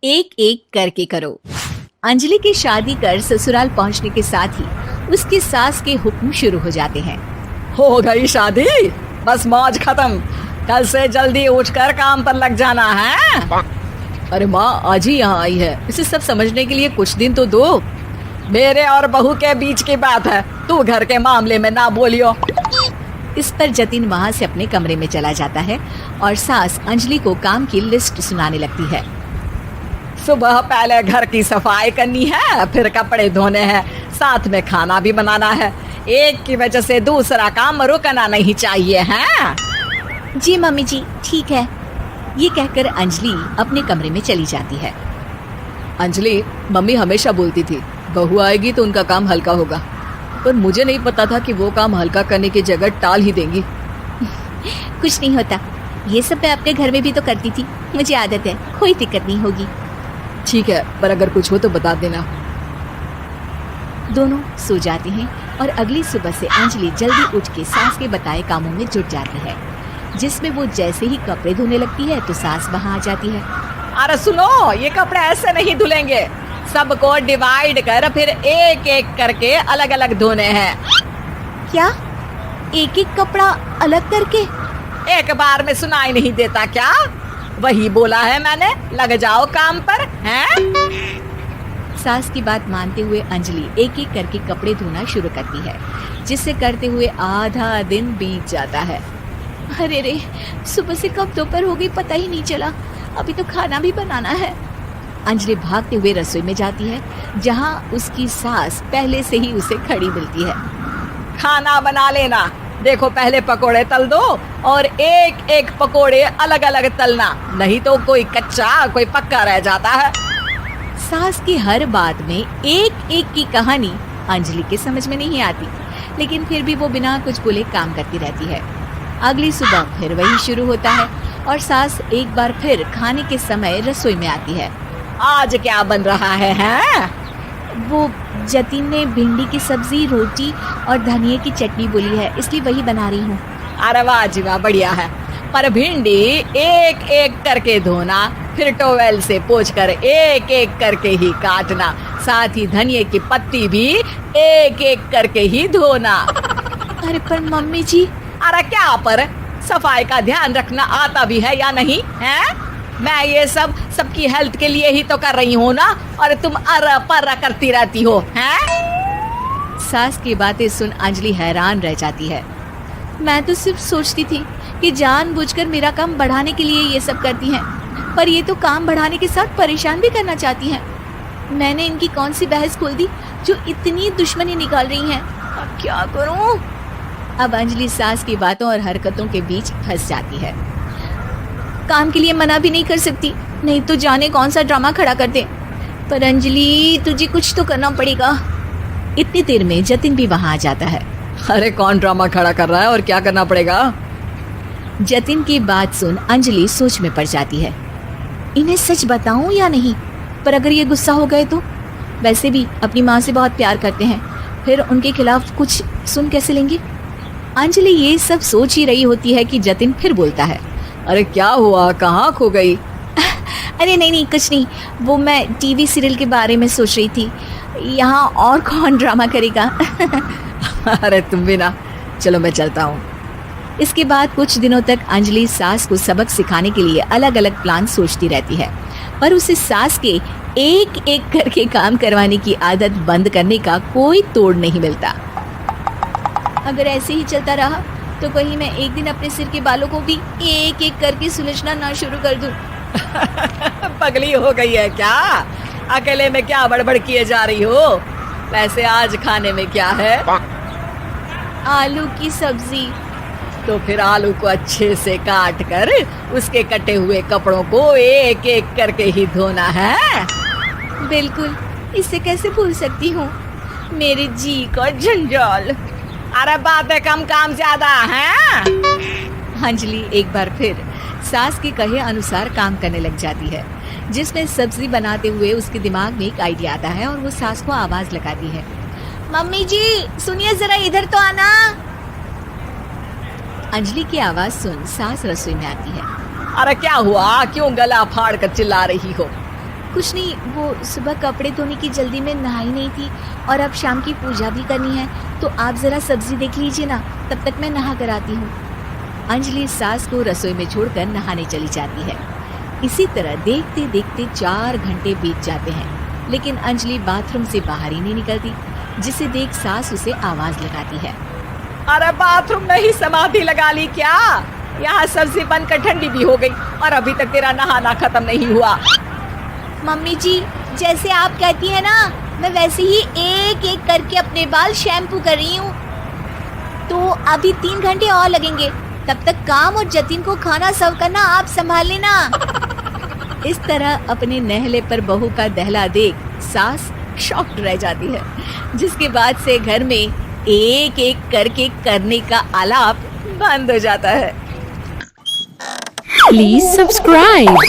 एक एक करके करो। अंजलि की शादी कर ससुराल पहुंचने के साथ ही उसकी सास के हुक्म शुरू हो जाते हैं। हो गई शादी, बस मौज खत्म। कल से जल्दी उठकर काम पर लग जाना है। अरे माँ आज ही यहाँ आई है, इसे सब समझने के लिए कुछ दिन तो दो। मेरे और बहू के बीच की बात है, तू घर के मामले में ना बोलियो। इस पर जतिन वहाँ से अपने कमरे में चला जाता है और सास अंजलि को काम की लिस्ट सुनाने लगती है। सुबह पहले घर की सफाई करनी है, फिर कपड़े धोने हैं, साथ में खाना भी बनाना है। एक की वजह से दूसरा काम रुकना नहीं चाहिए है। जी मम्मी जी ठीक है। ये कहकर अंजलि अपने कमरे में चली जाती है। अंजलि, मम्मी हमेशा बोलती थी बहू आएगी तो उनका काम हल्का होगा, पर मुझे नहीं पता था कि वो काम हल्का करने की जगह टाल ही देंगी। कुछ नहीं होता, ये सब मैं अपने घर में भी तो करती थी, मुझे आदत है, कोई दिक्कत नहीं होगी। ठीक है, पर अगर कुछ हो तो बता देना। दोनों सो जाते हैं और अगली सुबह से अंजलि जल्दी उठ के सास के बताए कामों में जुट जाती है, जिसमें वो जैसे ही कपड़े धोने लगती है तो सास वहाँ आ जाती है। अरे सुनो, ये कपड़े ऐसे नहीं धुलेंगे, सबको डिवाइड कर फिर एक एक करके अलग अलग धोने हैं। क्या एक एक कपड़ा अलग करके? एक बार में सुनाई नहीं देता क्या? वही बोला है मैंने, लग जाओ काम पर हैं? सास की बात मानते हुए अंजलि एक एक करके कपड़े धोना शुरू करती है, जिसे करते हुए आधा दिन बीत जाता है। अरे रे, सुबह से कब दोपहर हो गई पता ही नहीं चला, अभी तो खाना भी बनाना है। अंजलि भागते हुए रसोई में जाती है, जहाँ उसकी सास पहले से ही उसे खड़ी मिलती है। खाना बना लेना, देखो पहले पकोड़े तल दो और एक एक पकोड़े अलग अलग तलना, नहीं तो कोई कच्चा कोई पक्का रह जाता है। सास की हर बात में एक एक की कहानी अंजलि के समझ में नहीं आती, लेकिन फिर भी वो बिना कुछ बोले काम करती रहती है। अगली सुबह फिर वही शुरू होता है और सास एक बार फिर खाने के समय रसोई में आती है। आज क्या बन रहा है? वो जतिन ने भिंडी की सब्जी, रोटी और धनिए की चटनी बोली है, इसलिए वही बना रही हूँ। अरे वाह जी वाह, बढ़िया है। पर भिंडी एक एक करके धोना, फिर टोवेल से पोंछकर एक एक करके ही काटना, साथ ही धनिए की पत्ती भी एक एक करके ही धोना। अरे पर मम्मी जी। अरे क्या पर, सफाई का ध्यान रखना आता भी है या नहीं है? मैं ये सब सबकी हेल्थ के लिए ही तो कर रही हूँ ना, और तुम अरा परा करती रहती हो हैं? सास की बातें सुन अंजलि हैरान रह जाती है। मैं तो सिर्फ सोचती थी कि जानबूझकर मेरा काम बढ़ाने के लिए ये सब करती हैं, पर ये तो काम बढ़ाने के साथ परेशान भी करना चाहती हैं। मैंने इनकी कौन सी बहस खोल दी जो इतनी दुश्मनी निकाल रही हैं? अब क्या करूं? अब अंजलि सास की बातों और हरकतों के बीच फंस जाती है। काम के लिए मना भी नहीं कर सकती, नहीं तो जाने कौन सा ड्रामा खड़ा कर दे। पर अंजलि, तुझे कुछ तो करना पड़ेगा। इतनी देर में जतिन भी वहां आ जाता है। अरे कौन ड्रामा खड़ा कर रहा है और क्या करना पड़ेगा? जतिन की बात सुन अंजलि सोच में पड़ जाती है। इन्हें सच बताऊं या नहीं? पर अगर ये गुस्सा हो गए तो? वैसे भी अपनी माँ से बहुत प्यार करते हैं, फिर उनके खिलाफ कुछ सुन कैसे लेंगे? अंजलि ये सब सोच ही रही होती है कि जतिन फिर बोलता है। अरे क्या हुआ, कहाँ खो गई? अरे नहीं कुछ नहीं, वो मैं टीवी सीरियल के बारे में सोच रही थी। यहाँ और कौन ड्रामा करेगा? अरे तुम भी ना, चलो मैं चलता हूँ। इसके बाद कुछ दिनों तक अंजलि सास को सबक सिखाने के लिए अलग अलग प्लान सोचती रहती है, पर उसे सास के एक एक करके काम करवाने की आदत बंद करने का कोई तोड़ नहीं मिलता। अगर ऐसे ही चलता रहा तो कहीं मैं एक दिन अपने सिर के बालों को भी एक एक करके सुलझना ना शुरू कर दूं। पगली हो गई है क्या? अकेले में क्या बड़बड़ किए जा रही हो? वैसे आज खाने में क्या है? आलू की सब्जी। तो फिर आलू को अच्छे से काट कर उसके कटे हुए कपड़ों को एक एक करके ही धोना है। बिल्कुल, इसे कैसे भूल सकती हूँ, मेरे जी का जंजाल। अरे बातें कम काम ज्यादा है। अंजलि एक बार फिर सास के कहे अनुसार काम करने लग जाती है, जिसमें सब्जी बनाते हुए उसके दिमाग में एक आइडिया आता है और वो सास को आवाज लगाती है। मम्मी जी सुनिए जरा, इधर तो आना। अंजलि की आवाज सुन सास रसोई में आती है। अरे क्या हुआ, क्यों गला फाड़ कर चिल्ला रही हो? कुछ नहीं, वो सुबह कपड़े धोने की जल्दी में नहाई नहीं थी और अब शाम की पूजा भी करनी है, तो आप ज़रा सब्जी देख लीजिए ना, तब तक मैं नहा कर आती हूँ। अंजलि सास को रसोई में छोड़कर नहाने चली जाती है। इसी तरह देखते देखते 4 घंटे बीत जाते हैं, लेकिन अंजलि बाथरूम से बाहर ही नहीं निकलती, जिसे देख सास उसे आवाज लगाती है। अरे बाथरूम में ही समाधि लगा ली क्या? यहाँ सब्जी बनकर ठंडी भी हो गई और अभी तक तेरा नहाना खत्म नहीं हुआ। मम्मी जी, जैसे आप कहती हैं ना, मैं वैसे ही एक एक करके अपने बाल शैम्पू कर रही हूँ। तो अभी 3 घंटे और लगेंगे, तब तक काम और जतिन को खाना सर्व करना आप संभाल लेना। इस तरह अपने नहले पर बहू का दहला देख सास शॉक्ड रह जाती है, जिसके बाद से घर में एक एक करके करने का आलाप बंद हो जाता है। Please subscribe.